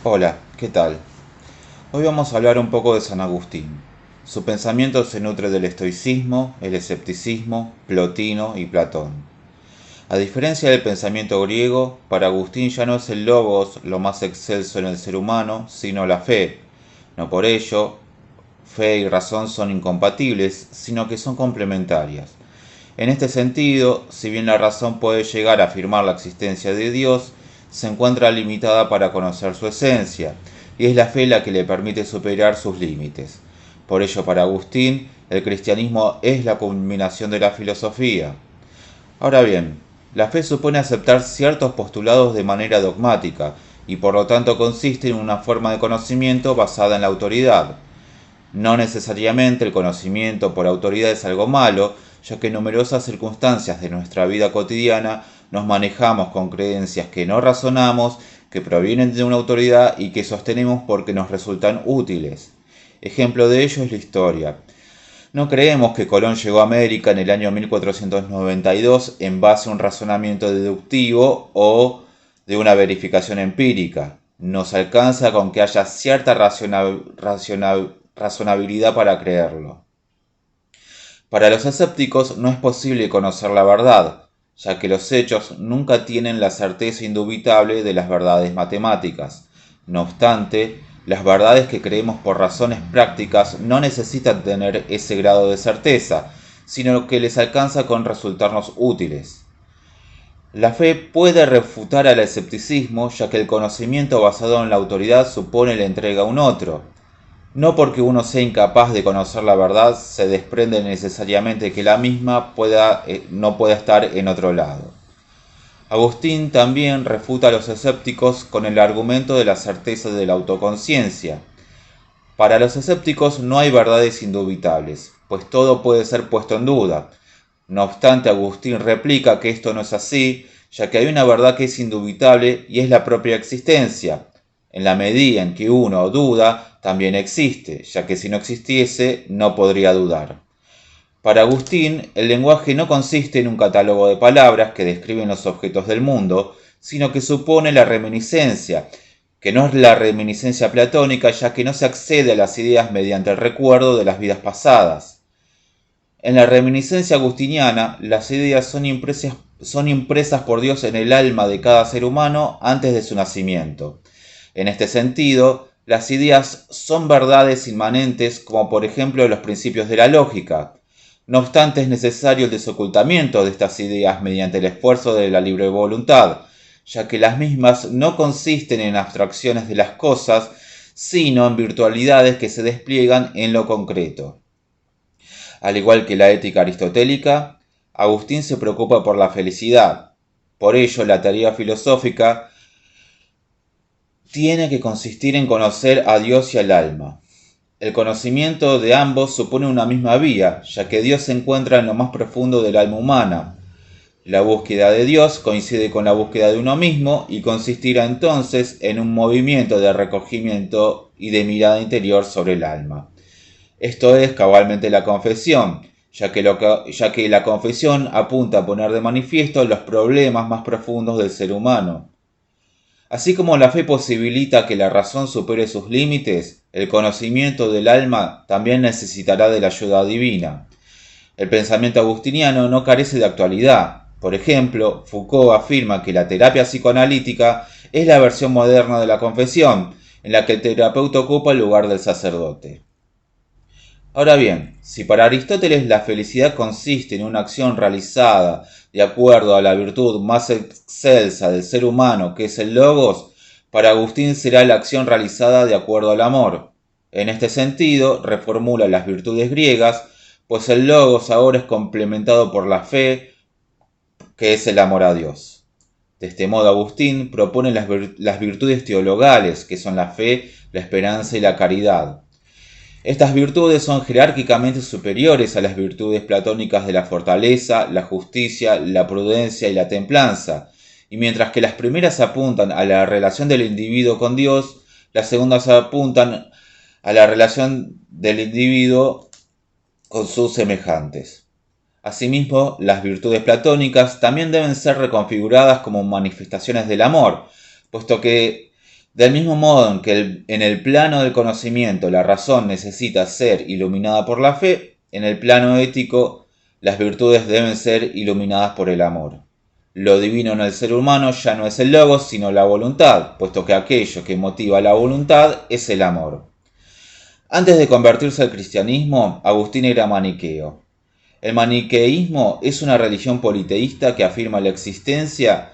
Hola, ¿qué tal? Hoy vamos a hablar un poco de San Agustín. Su pensamiento se nutre del estoicismo, el escepticismo, Plotino y Platón. A diferencia del pensamiento griego, para Agustín ya no es el logos lo más excelso en el ser humano, sino la fe. No por ello, fe y razón son incompatibles, sino que son complementarias. En este sentido, si bien la razón puede llegar a afirmar la existencia de Dios, se encuentra limitada para conocer su esencia, y es la fe la que le permite superar sus límites. Por ello, para Agustín, el cristianismo es la culminación de la filosofía. Ahora bien, la fe supone aceptar ciertos postulados de manera dogmática, y por lo tanto consiste en una forma de conocimiento basada en la autoridad. No necesariamente el conocimiento por autoridad es algo malo, ya que en numerosas circunstancias de nuestra vida cotidiana nos manejamos con creencias que no razonamos, que provienen de una autoridad y que sostenemos porque nos resultan útiles. Ejemplo de ello es la historia. No creemos que Colón llegó a América en el año 1492 en base a un razonamiento deductivo o de una verificación empírica. Nos alcanza con que haya cierta razonabilidad para creerlo. Para los escépticos no es posible conocer la verdad, ya que los hechos nunca tienen la certeza indubitable de las verdades matemáticas. No obstante, las verdades que creemos por razones prácticas no necesitan tener ese grado de certeza, sino que les alcanza con resultarnos útiles. La fe puede refutar al escepticismo, ya que el conocimiento basado en la autoridad supone la entrega a un otro. No porque uno sea incapaz de conocer la verdad se desprende necesariamente que la misma no pueda estar en otro lado. Agustín también refuta a los escépticos con el argumento de la certeza de la autoconciencia. Para los escépticos no hay verdades indubitables, pues todo puede ser puesto en duda. No obstante, Agustín replica que esto no es así, ya que hay una verdad que es indubitable y es la propia existencia. En la medida en que uno duda, también existe, ya que si no existiese, no podría dudar. Para Agustín, el lenguaje no consiste en un catálogo de palabras que describen los objetos del mundo, sino que supone la reminiscencia, que no es la reminiscencia platónica, ya que no se accede a las ideas mediante el recuerdo de las vidas pasadas. En la reminiscencia agustiniana, las ideas son impresas por Dios en el alma de cada ser humano antes de su nacimiento. En este sentido, las ideas son verdades inmanentes como por ejemplo los principios de la lógica. No obstante, es necesario el desocultamiento de estas ideas mediante el esfuerzo de la libre voluntad, ya que las mismas no consisten en abstracciones de las cosas, sino en virtualidades que se despliegan en lo concreto. Al igual que la ética aristotélica, Agustín se preocupa por la felicidad. Por ello, la teoría filosófica tiene que consistir en conocer a Dios y al alma. El conocimiento de ambos supone una misma vía, ya que Dios se encuentra en lo más profundo del alma humana. La búsqueda de Dios coincide con la búsqueda de uno mismo y consistirá entonces en un movimiento de recogimiento y de mirada interior sobre el alma. Esto es cabalmente la confesión, ya que la confesión apunta a poner de manifiesto los problemas más profundos del ser humano. Así como la fe posibilita que la razón supere sus límites, el conocimiento del alma también necesitará de la ayuda divina. El pensamiento agustiniano no carece de actualidad. Por ejemplo, Foucault afirma que la terapia psicoanalítica es la versión moderna de la confesión, en la que el terapeuta ocupa el lugar del sacerdote. Ahora bien, si para Aristóteles la felicidad consiste en una acción realizada de acuerdo a la virtud más excelsa del ser humano, que es el logos, para Agustín será la acción realizada de acuerdo al amor. En este sentido, reformula las virtudes griegas, pues el logos ahora es complementado por la fe, que es el amor a Dios. De este modo, Agustín propone las virtudes teologales, que son la fe, la esperanza y la caridad. Estas virtudes son jerárquicamente superiores a las virtudes platónicas de la fortaleza, la justicia, la prudencia y la templanza, y mientras que las primeras apuntan a la relación del individuo con Dios, las segundas apuntan a la relación del individuo con sus semejantes. Asimismo, las virtudes platónicas también deben ser reconfiguradas como manifestaciones del amor, puesto que Del mismo modo en que en el plano del conocimiento la razón necesita ser iluminada por la fe, en el plano ético las virtudes deben ser iluminadas por el amor. Lo divino en el ser humano ya no es el logos, sino la voluntad, puesto que aquello que motiva la voluntad es el amor. Antes de convertirse al cristianismo, Agustín era maniqueo. El maniqueísmo es una religión politeísta que afirma la existencia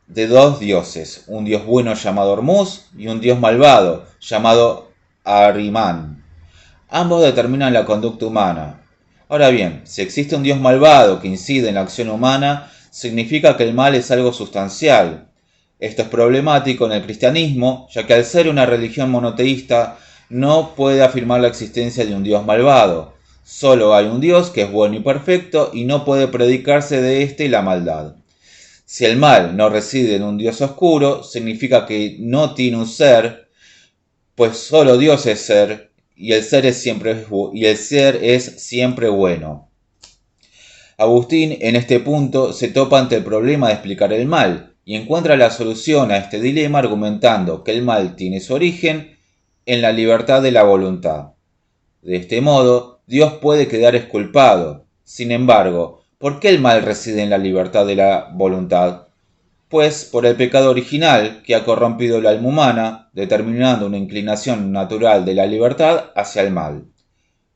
de dos dioses, un dios bueno llamado Hormuz y un dios malvado llamado Ahriman. Ambos determinan la conducta humana. Ahora bien, si existe un dios malvado que incide en la acción humana, significa que el mal es algo sustancial. Esto es problemático en el cristianismo, ya que al ser una religión monoteísta no puede afirmar la existencia de un dios malvado. Solo hay un dios que es bueno y perfecto y no puede predicarse de éste la maldad. Si el mal no reside en un dios oscuro, significa que no tiene un ser, pues solo Dios es ser y el ser es siempre bueno. Agustín en este punto se topa ante el problema de explicar el mal y encuentra la solución a este dilema argumentando que el mal tiene su origen en la libertad de la voluntad. De este modo, Dios puede quedar exculpado. Sin embargo, ¿por qué el mal reside en la libertad de la voluntad? Pues por el pecado original que ha corrompido el alma humana, determinando una inclinación natural de la libertad hacia el mal.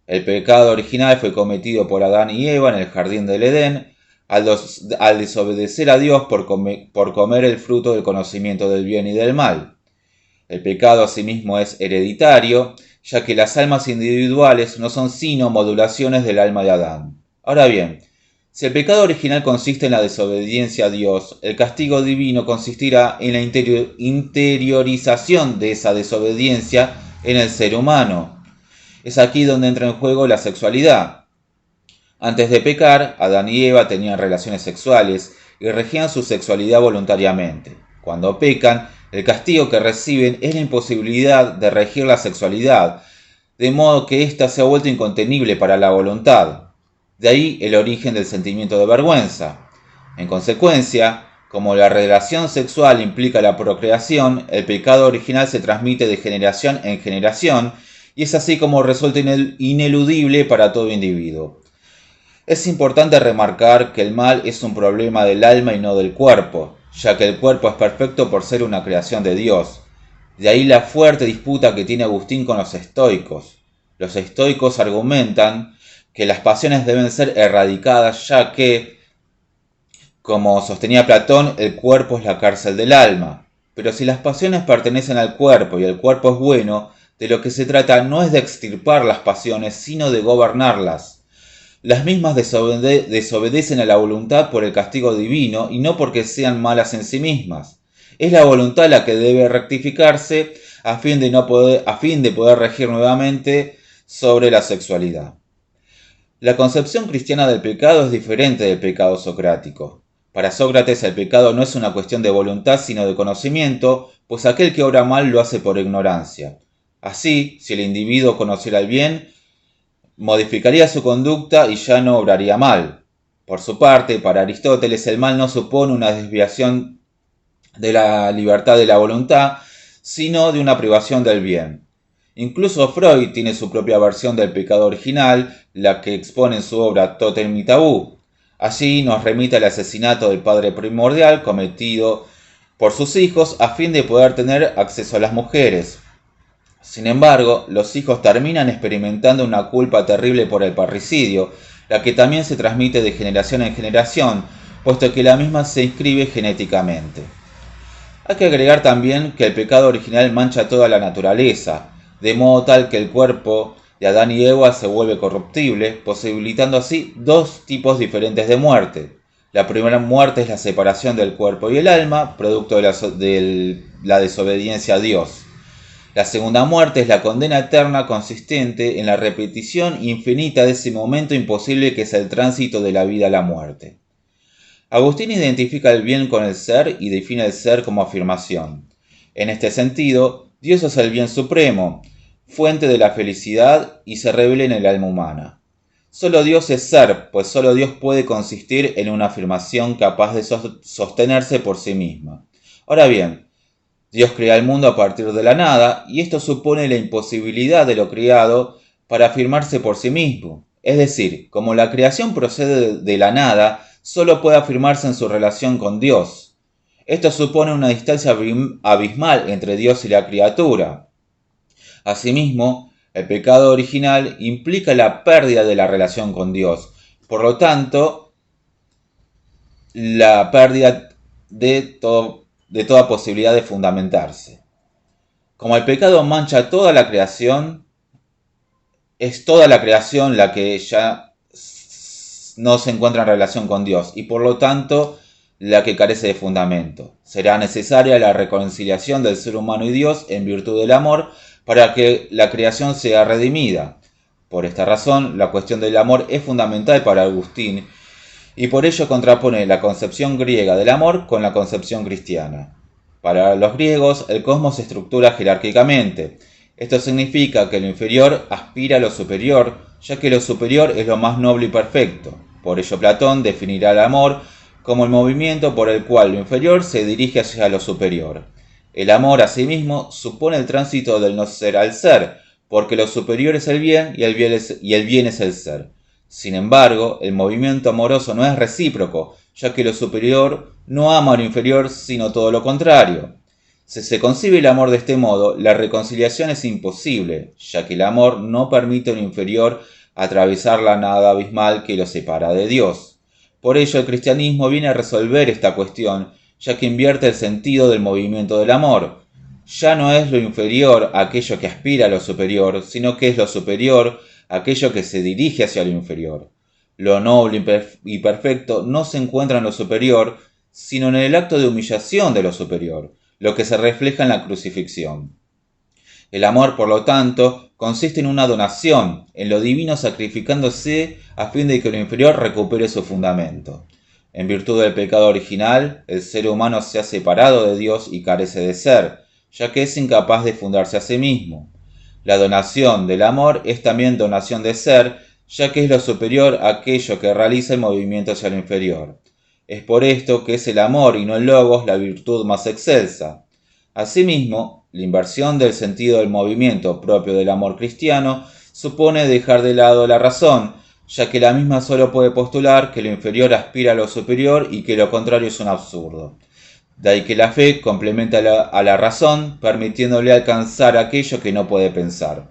El pecado original fue cometido por Adán y Eva en el jardín del Edén, al desobedecer a Dios por comer el fruto del conocimiento del bien y del mal. El pecado asimismo es hereditario, ya que las almas individuales no son sino modulaciones del alma de Adán. Ahora bien, si el pecado original consiste en la desobediencia a Dios, el castigo divino consistirá en la interiorización de esa desobediencia en el ser humano. Es aquí donde entra en juego la sexualidad. Antes de pecar, Adán y Eva tenían relaciones sexuales y regían su sexualidad voluntariamente. Cuando pecan, el castigo que reciben es la imposibilidad de regir la sexualidad, de modo que ésta se ha vuelto incontenible para la voluntad. De ahí el origen del sentimiento de vergüenza. En consecuencia, como la relación sexual implica la procreación, el pecado original se transmite de generación en generación y es así como resulta ineludible para todo individuo. Es importante remarcar que el mal es un problema del alma y no del cuerpo, ya que el cuerpo es perfecto por ser una creación de Dios. De ahí la fuerte disputa que tiene Agustín con los estoicos. Los estoicos argumentan que las pasiones deben ser erradicadas, ya que, como sostenía Platón, el cuerpo es la cárcel del alma. Pero si las pasiones pertenecen al cuerpo y el cuerpo es bueno, de lo que se trata no es de extirpar las pasiones, sino de gobernarlas. Las mismas desobedecen a la voluntad por el castigo divino y no porque sean malas en sí mismas. Es la voluntad la que debe rectificarse a fin de poder regir nuevamente sobre la sexualidad. La concepción cristiana del pecado es diferente del pecado socrático. Para Sócrates el pecado no es una cuestión de voluntad sino de conocimiento, pues aquel que obra mal lo hace por ignorancia. Así, si el individuo conociera el bien, modificaría su conducta y ya no obraría mal. Por su parte, para Aristóteles el mal no supone una desviación de la libertad de la voluntad, sino de una privación del bien. Incluso Freud tiene su propia versión del pecado original, la que expone en su obra Tótem y Tabú. Allí nos remite al asesinato del padre primordial cometido por sus hijos a fin de poder tener acceso a las mujeres. Sin embargo, los hijos terminan experimentando una culpa terrible por el parricidio, la que también se transmite de generación en generación, puesto que la misma se inscribe genéticamente. Hay que agregar también que el pecado original mancha toda la naturaleza, de modo tal que el cuerpo de Adán y Eva se vuelve corruptible, posibilitando así dos tipos diferentes de muerte. La primera muerte es la separación del cuerpo y el alma, producto de la desobediencia a Dios. La segunda muerte es la condena eterna consistente en la repetición infinita de ese momento imposible que es el tránsito de la vida a la muerte. Agustín identifica el bien con el ser y define el ser como afirmación. En este sentido, Dios es el bien supremo, fuente de la felicidad y se revela en el alma humana. Solo Dios es ser, pues solo Dios puede consistir en una afirmación capaz de sostenerse por sí misma. Ahora bien, Dios crea el mundo a partir de la nada, y esto supone la imposibilidad de lo creado para afirmarse por sí mismo. Es decir, como la creación procede de la nada, solo puede afirmarse en su relación con Dios. Esto supone una distancia abismal entre Dios y la criatura. Asimismo, el pecado original implica la pérdida de la relación con Dios. Por lo tanto, la pérdida de toda posibilidad de fundamentarse. Como el pecado mancha toda la creación, es toda la creación la que ya no se encuentra en relación con Dios y por lo tanto la que carece de fundamento. Será necesaria la reconciliación del ser humano y Dios en virtud del amor para que la creación sea redimida. Por esta razón, la cuestión del amor es fundamental para Agustín y por ello contrapone la concepción griega del amor con la concepción cristiana. Para los griegos, el cosmos se estructura jerárquicamente. Esto significa que lo inferior aspira a lo superior, ya que lo superior es lo más noble y perfecto. Por ello Platón definirá el amor como el movimiento por el cual lo inferior se dirige hacia lo superior. El amor, asimismo, supone el tránsito del no ser al ser, porque lo superior es el bien y el bien es el ser. Sin embargo, el movimiento amoroso no es recíproco, ya que lo superior no ama a lo inferior, sino todo lo contrario. Si se concibe el amor de este modo, la reconciliación es imposible, ya que el amor no permite a lo inferior atravesar la nada abismal que lo separa de Dios. Por ello, el cristianismo viene a resolver esta cuestión, ya que invierte el sentido del movimiento del amor. Ya no es lo inferior aquello que aspira a lo superior, sino que es lo superior aquello que se dirige hacia lo inferior. Lo noble y perfecto no se encuentra en lo superior, sino en el acto de humillación de lo superior, lo que se refleja en la crucifixión. El amor, por lo tanto, consiste en una donación, en lo divino sacrificándose a fin de que lo inferior recupere su fundamento. En virtud del pecado original, el ser humano se ha separado de Dios y carece de ser, ya que es incapaz de fundarse a sí mismo. La donación del amor es también donación de ser, ya que es lo superior a aquello que realiza el movimiento hacia lo inferior. Es por esto que es el amor y no el logos la virtud más excelsa. Asimismo, la inversión del sentido del movimiento propio del amor cristiano supone dejar de lado la razón, ya que la misma solo puede postular que lo inferior aspira a lo superior y que lo contrario es un absurdo. De ahí que la fe complementa a la razón, permitiéndole alcanzar aquello que no puede pensar.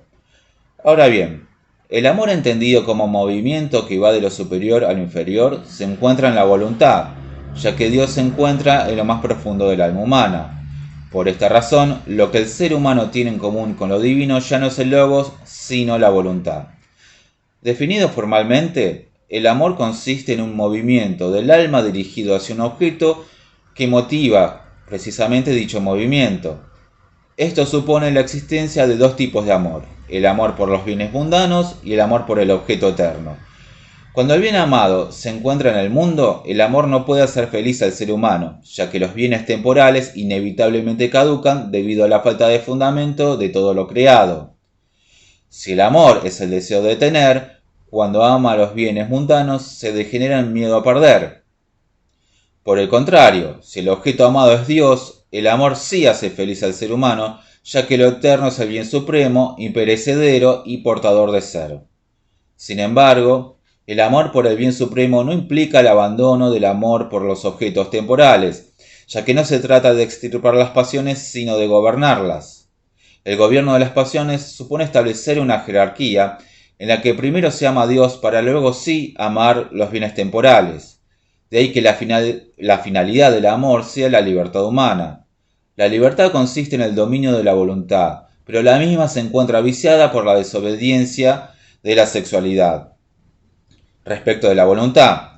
Ahora bien, el amor entendido como movimiento que va de lo superior a lo inferior se encuentra en la voluntad, ya que Dios se encuentra en lo más profundo del alma humana. Por esta razón, lo que el ser humano tiene en común con lo divino ya no es el logos, sino la voluntad. Definido formalmente, el amor consiste en un movimiento del alma dirigido hacia un objeto que motiva precisamente dicho movimiento. Esto supone la existencia de dos tipos de amor, el amor por los bienes mundanos y el amor por el objeto eterno. Cuando el bien amado se encuentra en el mundo, el amor no puede hacer feliz al ser humano, ya que los bienes temporales inevitablemente caducan debido a la falta de fundamento de todo lo creado. Si el amor es el deseo de tener, cuando ama a los bienes mundanos se degenera en miedo a perder. Por el contrario, si el objeto amado es Dios, el amor sí hace feliz al ser humano, ya que lo eterno es el bien supremo, imperecedero y portador de ser. Sin embargo, el amor por el bien supremo no implica el abandono del amor por los objetos temporales, ya que no se trata de extirpar las pasiones, sino de gobernarlas. El gobierno de las pasiones supone establecer una jerarquía en la que primero se ama a Dios para luego sí amar los bienes temporales. De ahí que la finalidad del amor sea la libertad humana. La libertad consiste en el dominio de la voluntad, pero la misma se encuentra viciada por la desobediencia de la sexualidad. Respecto de la voluntad,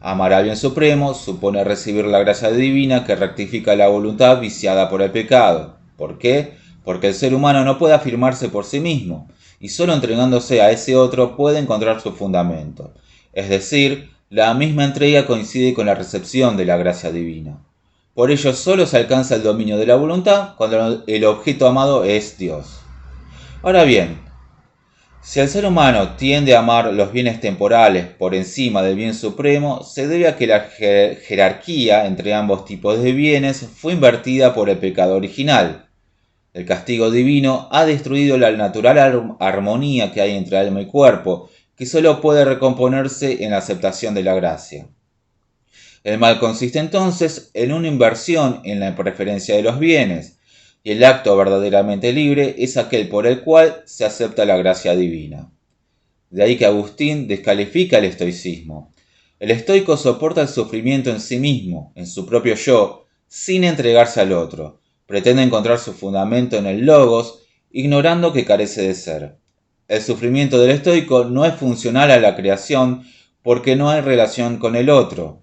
amar al bien supremo supone recibir la gracia divina que rectifica la voluntad viciada por el pecado. ¿Por qué? Porque el ser humano no puede afirmarse por sí mismo, y solo entregándose a ese otro puede encontrar su fundamento. Es decir, la misma entrega coincide con la recepción de la gracia divina. Por ello solo se alcanza el dominio de la voluntad cuando el objeto amado es Dios. Ahora bien, Si el ser humano tiende a amar los bienes temporales por encima del bien supremo, se debe a que la jerarquía entre ambos tipos de bienes fue invertida por el pecado original. El castigo divino ha destruido la natural armonía que hay entre alma y cuerpo, que solo puede recomponerse en la aceptación de la gracia. El mal consiste entonces en una inversión en la preferencia de los bienes, y el acto verdaderamente libre es aquel por el cual se acepta la gracia divina. De ahí que Agustín descalifica el estoicismo. El estoico soporta el sufrimiento en sí mismo, en su propio yo, sin entregarse al otro. Pretende encontrar su fundamento en el logos, ignorando que carece de ser. El sufrimiento del estoico no es funcional a la creación porque no hay relación con el otro.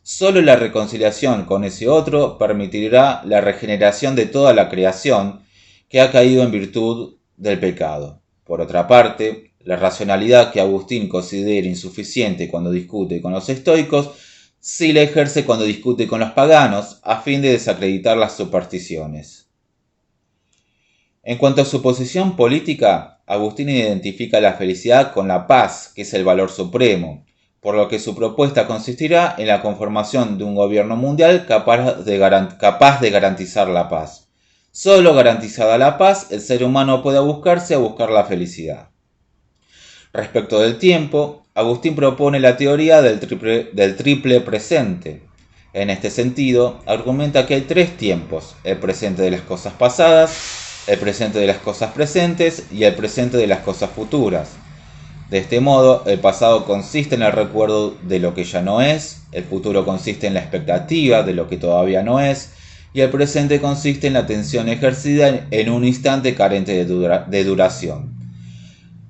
Solo la reconciliación con ese otro permitirá la regeneración de toda la creación que ha caído en virtud del pecado. Por otra parte, la racionalidad que Agustín considera insuficiente cuando discute con los estoicos, sí la ejerce cuando discute con los paganos, a fin de desacreditar las supersticiones. En cuanto a su posición política, Agustín identifica la felicidad con la paz, que es el valor supremo, por lo que su propuesta consistirá en la conformación de un gobierno mundial capaz de garantizar la paz. Solo garantizada la paz, el ser humano puede buscar la felicidad. Respecto del tiempo, Agustín propone la teoría del triple presente. En este sentido, argumenta que hay tres tiempos: el presente de las cosas pasadas, el presente de las cosas presentes y el presente de las cosas futuras. De este modo, el pasado consiste en el recuerdo de lo que ya no es, el futuro consiste en la expectativa de lo que todavía no es, y el presente consiste en la atención ejercida en un instante carente de duración.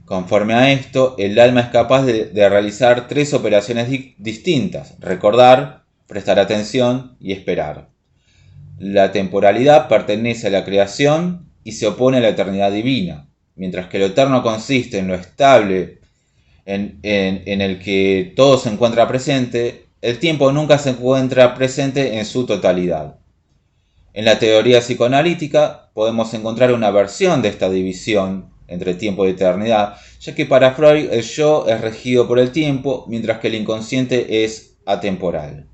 Conforme a esto, el alma es capaz de realizar tres operaciones distintas: recordar, prestar atención y esperar. La temporalidad pertenece a la creación y se opone a la eternidad divina, mientras que lo eterno consiste en lo estable, en el que todo se encuentra presente. El tiempo nunca se encuentra presente en su totalidad. En la teoría psicoanalítica podemos encontrar una versión de esta división entre tiempo y eternidad, ya que para Freud el yo es regido por el tiempo, mientras que el inconsciente es atemporal.